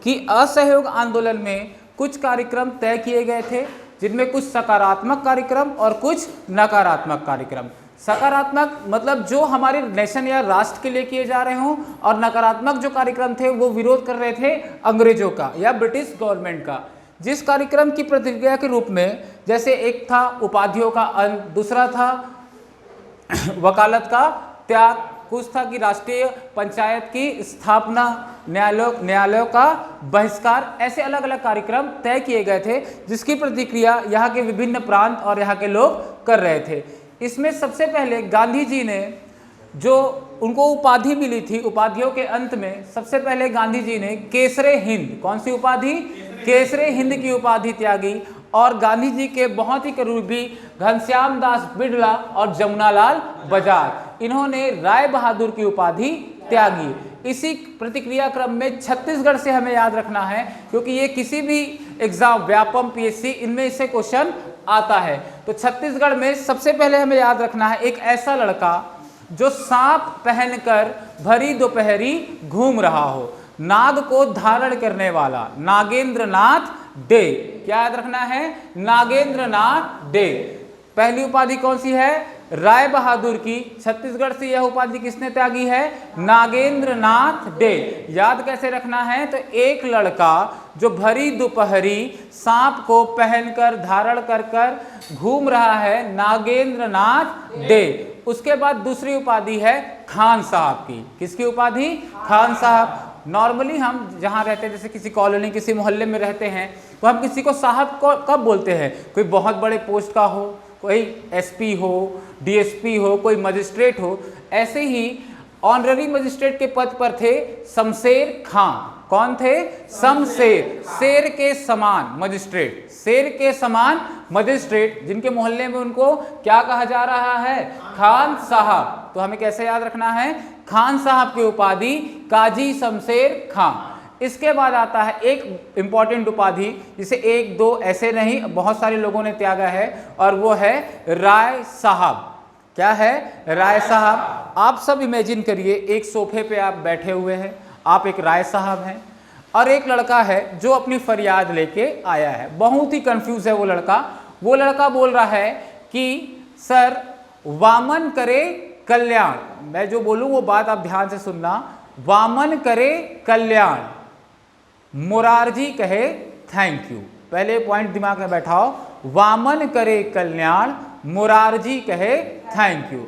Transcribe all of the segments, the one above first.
कि असहयोग आंदोलन में कुछ कार्यक्रम तय किए गए थे, जिनमें कुछ सकारात्मक कार्यक्रम और कुछ नकारात्मक कार्यक्रम। सकारात्मक मतलब जो हमारे नेशन या राष्ट्र के लिए किए जा रहे हों, और नकारात्मक जो कार्यक्रम थे वो विरोध कर रहे थे अंग्रेजों का या ब्रिटिश गवर्नमेंट का। जिस कार्यक्रम की प्रतिक्रिया के रूप में, जैसे एक था उपाधियों का अंत, दूसरा था वकालत का त्याग, कुछ था कि राष्ट्रीय पंचायत की स्थापना, न्यायालयों का बहिष्कार, ऐसे अलग अलग कार्यक्रम तय किए गए थे जिसकी प्रतिक्रिया यहाँ के विभिन्न प्रांत और यहाँ के लोग कर रहे थे। इसमें सबसे पहले गांधी जी ने, जो उनको उपाधि मिली थी, उपाधियों के अंत में सबसे पहले गांधी जी ने केसरे हिंद, कौन सी उपाधि? केसरे हिंद की उपाधि त्यागी, और गांधी जी के बहुत ही करीबी घनश्याम दास बिड़ला और जमुनालाल बजाज, इन्होंने राय बहादुर की उपाधि त्यागी। इसी प्रतिक्रिया क्रम में छत्तीसगढ़ से हमें याद रखना है, क्योंकि ये किसी भी एग्जाम, व्यापम, पीएससी, इनमें इससे क्वेश्चन आता है। तो छत्तीसगढ़ में सबसे पहले हमें याद रखना है एक ऐसा लड़का जो सांप पहनकर भरी दोपहरी घूम रहा हो, नाग को धारण करने वाला नागेंद्र नाथ डे। क्या याद रखना है? नागेंद्र नाथ डे। पहली उपाधि कौन सी है? राय बहादुर की। छत्तीसगढ़ से यह उपाधि किसने त्यागी है? नागेंद्र नाथ डे। याद कैसे रखना है? तो एक लड़का जो भरी दोपहरी सांप को पहनकर धारण कर कर घूम रहा है, नागेंद्र नाथ डे। उसके बाद दूसरी उपाधि है खान साहब की। किसकी उपाधि? खान साहब। नॉर्मली हम जहाँ रहते हैं, जैसे किसी कॉलोनी, किसी मोहल्ले में रहते हैं, तो हम किसी को साहब को कब बोलते हैं? कोई बहुत बड़े पोस्ट का हो, कोई एसपी हो, डीएसपी हो, कोई मजिस्ट्रेट हो। ऐसे ही ऑनररी मजिस्ट्रेट के पद पर थे शमशेर खां। कौन थे? शमशेर, शेर के समान मजिस्ट्रेट, शेर के समान मजिस्ट्रेट, जिनके मोहल्ले में उनको क्या कहा जा रहा है? खान साहब। तो हमें कैसे याद रखना है? खान साहब की उपाधि काजी शमशेर खां। इसके बाद आता है एक इंपॉर्टेंट उपाधि, जिसे एक दो ऐसे नहीं, बहुत सारे लोगों ने त्यागा है, और वो है राय साहब। क्या है? राय साहब। आप सब इमेजिन करिए, एक सोफे पे आप बैठे हुए हैं, आप एक राय साहब हैं, और एक लड़का है जो अपनी फरियाद लेके आया है। बहुत ही कंफ्यूज है वो लड़का। वो लड़का बोल रहा है कि सर, वामन करे कल्याण। मैं जो बोलूं वो बात आप ध्यान से सुनना। वामन करे कल्याण, मोरारजी कहे थैंक यू। पहले पॉइंट दिमाग में बैठाओ, वामन करे कल्याण, मोरारजी कहे थैंक यू।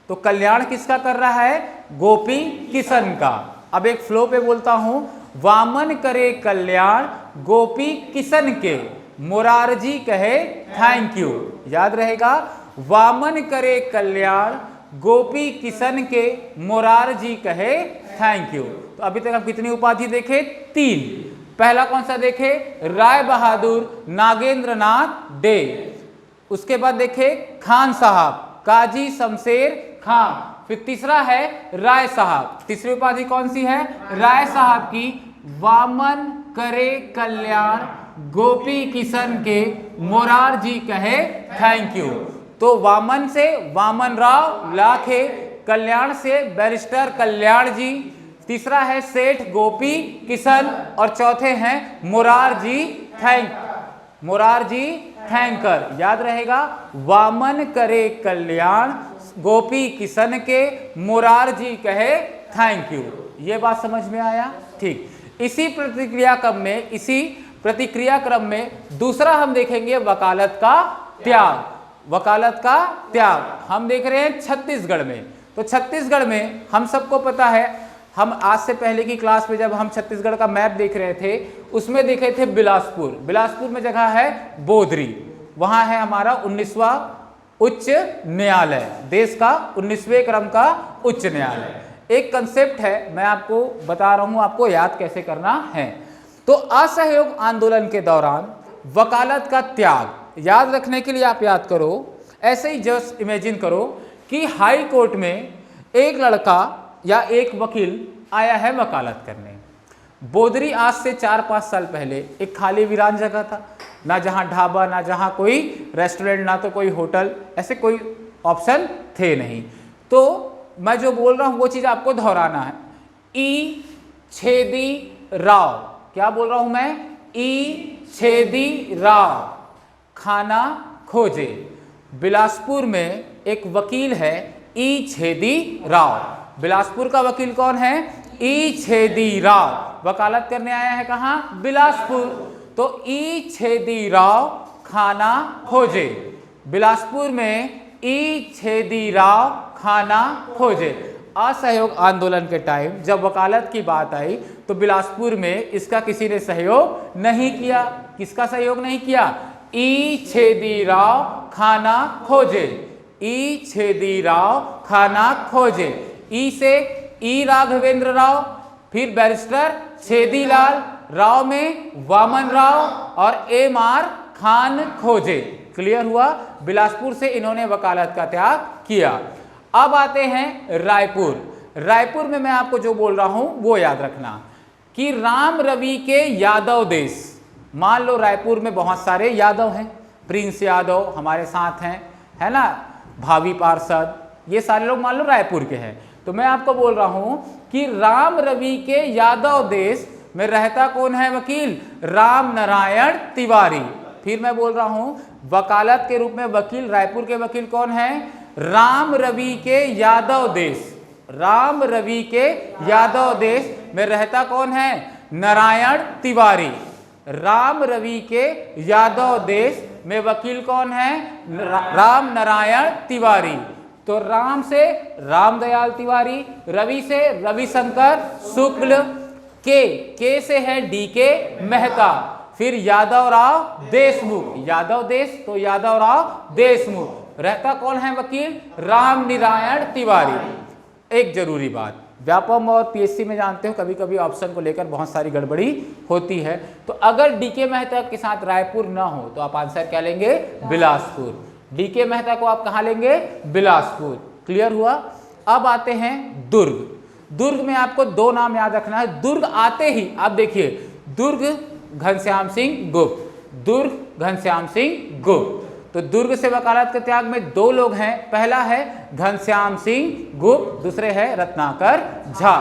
तो कल्याण किसका कर रहा है? गोपी किशन का। अब एक फ्लो पे बोलता हूं, वामन करे कल्याण गोपी किशन के, मोरारजी कहे थैंक यू। याद रहेगा? वामन करे कल्याण गोपी किशन के, मोरारजी कहे थैंक यू। तो अभी तक हम कितनी उपाधि देखे? 3। पहला कौन सा देखे? राय बहादुर, नागेंद्र नाथ डे। उसके बाद देखे खान साहब, काजी शमशेर खां। फिर तीसरा है राय साहब। तीसरी उपाधि कौन सी है? राय साहब की, वामन करे कल्याण गोपी किशन के, मोरारजी कहे थैंक यू। तो वामन से वामन राव लाखे, कल्याण से बैरिस्टर कल्याण जी, तीसरा है सेठ गोपी किशन, और चौथे हैं मोरारजी थैंकर। याद रहेगा? वामन करे कल्याण गोपी किशन के, मोरारजी कहे थैंक यू। ये बात समझ में आया? ठीक। इसी प्रतिक्रिया क्रम में दूसरा हम देखेंगे वकालत का त्याग। वकालत का त्याग हम देख रहे हैं छत्तीसगढ़ में। तो छत्तीसगढ़ में हम सबको पता है, हम आज से पहले की क्लास में जब हम छत्तीसगढ़ का मैप देख रहे थे, उसमें देखे थे बिलासपुर। बिलासपुर में जगह है बोधरी, वहां है हमारा 19वां उच्च न्यायालय, देश का 19वें क्रम का उच्च न्यायालय। एक कंसेप्ट है, मैं आपको बता रहा हूं, आपको याद कैसे करना है। तो असहयोग आंदोलन के दौरान वकालत का त्याग याद रखने के लिए आप याद करो, ऐसे ही जस्ट इमेजिन करो कि हाई कोर्ट में एक लड़का या एक वकील आया है वकालत करने। बोदरी आज से 4-5 साल पहले एक खाली वीरान जगह था, ना जहां ढाबा, ना जहां कोई रेस्टोरेंट, ना तो कोई होटल, ऐसे कोई ऑप्शन थे नहीं। तो मैं जो बोल रहा हूं वो चीज आपको दोहराना है। ई छेदी राव, क्या बोल रहा हूं मैं, ई छेदी राव खाना खोजे। बिलासपुर में एक वकील है ई छेदी राव। बिलासपुर का वकील कौन है, ई छेदी राव। वकालत करने आया है कहां, बिलासपुर। तो ई छेदी राव खाना खोजे। बिलासपुर में ई छेदी राव खाना खोजे। असहयोग आंदोलन के टाइम जब वकालत की बात आई तो बिलासपुर में इसका किसी ने सहयोग नहीं किया। किसका सहयोग नहीं किया, ई छेदी राव खाना खोजे। ई छेदी राव खाना खोजे। ई से ई राघवेंद्र राव, फिर बैरिस्टर छेदीलाल राव में वामन राव और एम आर खान खोजे। क्लियर हुआ। बिलासपुर से इन्होंने वकालत का त्याग किया। अब आते हैं रायपुर। रायपुर में मैं आपको जो बोल रहा हूं वो याद रखना कि राम रवि के यादव देश। मान लो रायपुर में बहुत सारे यादव हैं, प्रिंस यादव हमारे साथ हैं, है ना, भावी पार्षद, ये सारे लोग मान लो रायपुर के हैं। तो मैं आपको बोल रहा हूं कि राम रवि के यादव देश में रहता कौन है, वकील राम नारायण तिवारी। फिर मैं बोल रहा हूं वकालत के रूप में वकील, रायपुर के वकील कौन है, राम रवि के यादव देश। राम रवि के यादव देश में रहता कौन है, नारायण तिवारी। राम रवि के यादव देश में वकील कौन है, राम नारायण तिवारी। तो राम से रामदयाल तिवारी, रवि से रविशंकर शुक्ल, के से है डीके मेहता, फिर यादव राव देशमुख। यादव देश तो यादव राव देशमुख। रहता कौन है वकील, राम नारायण तिवारी। एक जरूरी बात, व्यापम और पीएससी में जानते हो कभी कभी ऑप्शन को लेकर बहुत सारी गड़बड़ी होती है। तो अगर डीके मेहता के साथ रायपुर ना हो तो आप आंसर क्या लेंगे, बिलासपुर। डीके मेहता को आप कहाँ लेंगे, बिलासपुर। क्लियर हुआ। अब आते हैं दुर्ग। दुर्ग में आपको दो नाम याद रखना है। दुर्ग आते ही आप देखिए, दुर्ग घनश्याम सिंह गुप्त, दुर्ग घनश्याम सिंह गुप्त। तो दुर्ग से वकालत के त्याग में दो लोग हैं, पहला है घनश्याम सिंह गुप्त, दूसरे है रत्नाकर झा।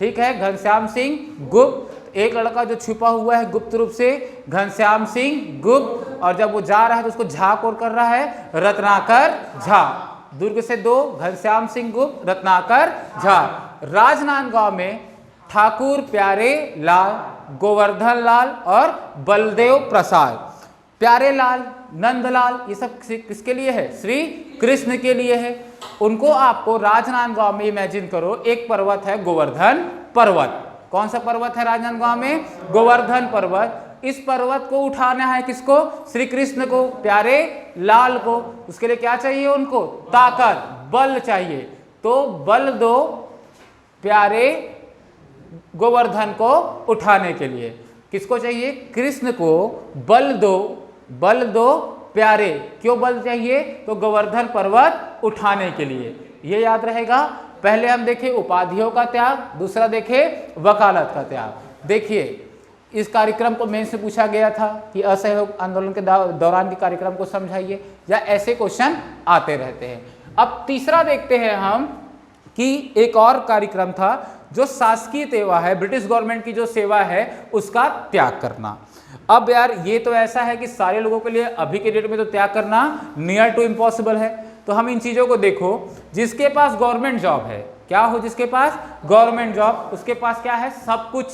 ठीक है, घनश्याम सिंह गुप्त, एक लड़का जो छुपा हुआ है गुप्त रूप से, घनश्याम सिंह गुप्त, और जब वो जा रहा है तो उसको झा कोर कर रहा है, रत्नाकर झा। दुर्ग से दो, घनश्याम सिंह गुप्त, रत्नाकर झा। राजनांदगांव में ठाकुर प्यारे लाल, गोवर्धन लाल और बलदेव प्रसाद। प्यारे लाल, नंदलाल, ये सब किसके लिए है, श्री कृष्ण के लिए है। उनको आपको राजनांदगांव में इमेजिन करो, एक पर्वत है गोवर्धन पर्वत। कौन सा पर्वत है राजनांदगांव में, गोवर्धन पर्वत। इस पर्वत को उठाना है किसको, श्री कृष्ण को, प्यारे लाल को। उसके लिए क्या चाहिए उनको, ताकत, बल चाहिए। तो बल दो प्यारे गोवर्धन को उठाने के लिए। किसको चाहिए, कृष्ण को बल दो, बल दो प्यारे। क्यों बल चाहिए, तो गोवर्धन पर्वत उठाने के लिए। ये याद रहेगा। पहले हम देखें उपाधियों का त्याग, दूसरा देखें वकालत का त्याग। देखिए इस कार्यक्रम को मेंस में पूछा गया था कि असहयोग आंदोलन के दौरान के कार्यक्रम को समझाइए, या ऐसे क्वेश्चन आते रहते हैं। अब तीसरा देखते हैं हम कि एक और कार्यक्रम था जो शासकीय सेवा है, ब्रिटिश गवर्नमेंट की जो सेवा है उसका त्याग करना। अब यार ये तो ऐसा है कि सारे लोगों के लिए अभी के डेट में तो त्याग करना नियर टू इम्पॉसिबल है। तो हम इन चीज़ों को देखो, जिसके पास गवर्नमेंट जॉब है, क्या हो, जिसके पास गवर्नमेंट जॉब, उसके पास क्या है, सब कुछ,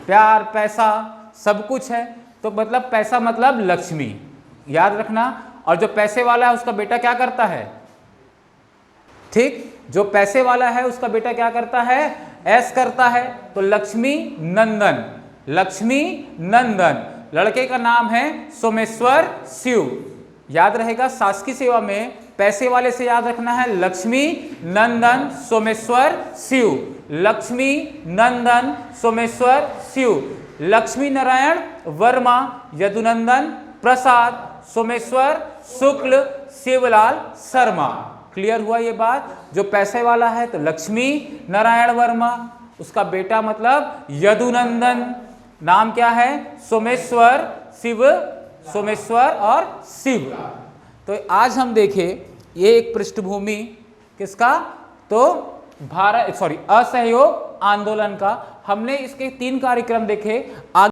प्यार पैसा सब कुछ है। तो मतलब पैसा मतलब लक्ष्मी, याद रखना। और जो पैसे वाला है उसका बेटा क्या करता है, ठीक, जो पैसे वाला है उसका बेटा क्या करता है, ऐश करता है। तो लक्ष्मी नंदन, लक्ष्मी नंदन। लड़के का नाम है सोमेश्वर शिव, याद रहेगा। शासकीय सेवा में पैसे वाले से याद रखना है लक्ष्मी नंदन सोमेश्वर शिव, लक्ष्मी नंदन सोमेश्वर शिव। लक्ष्मी नारायण वर्मा, यदुनंदन प्रसाद, सोमेश्वर शुक्ल, शिवलाल शर्मा। क्लियर हुआ ये बात। जो पैसे वाला है तो लक्ष्मी नारायण वर्मा, उसका बेटा मतलब यदुनंदन, नाम क्या है, सोमेश्वर शिव, सोमेश्वर और शिव। तो आज हम देखें ये एक पृष्ठभूमि किसका, तो असहयोग आंदोलन का हमने इसके 3 कार्यक्रम देखे। आगे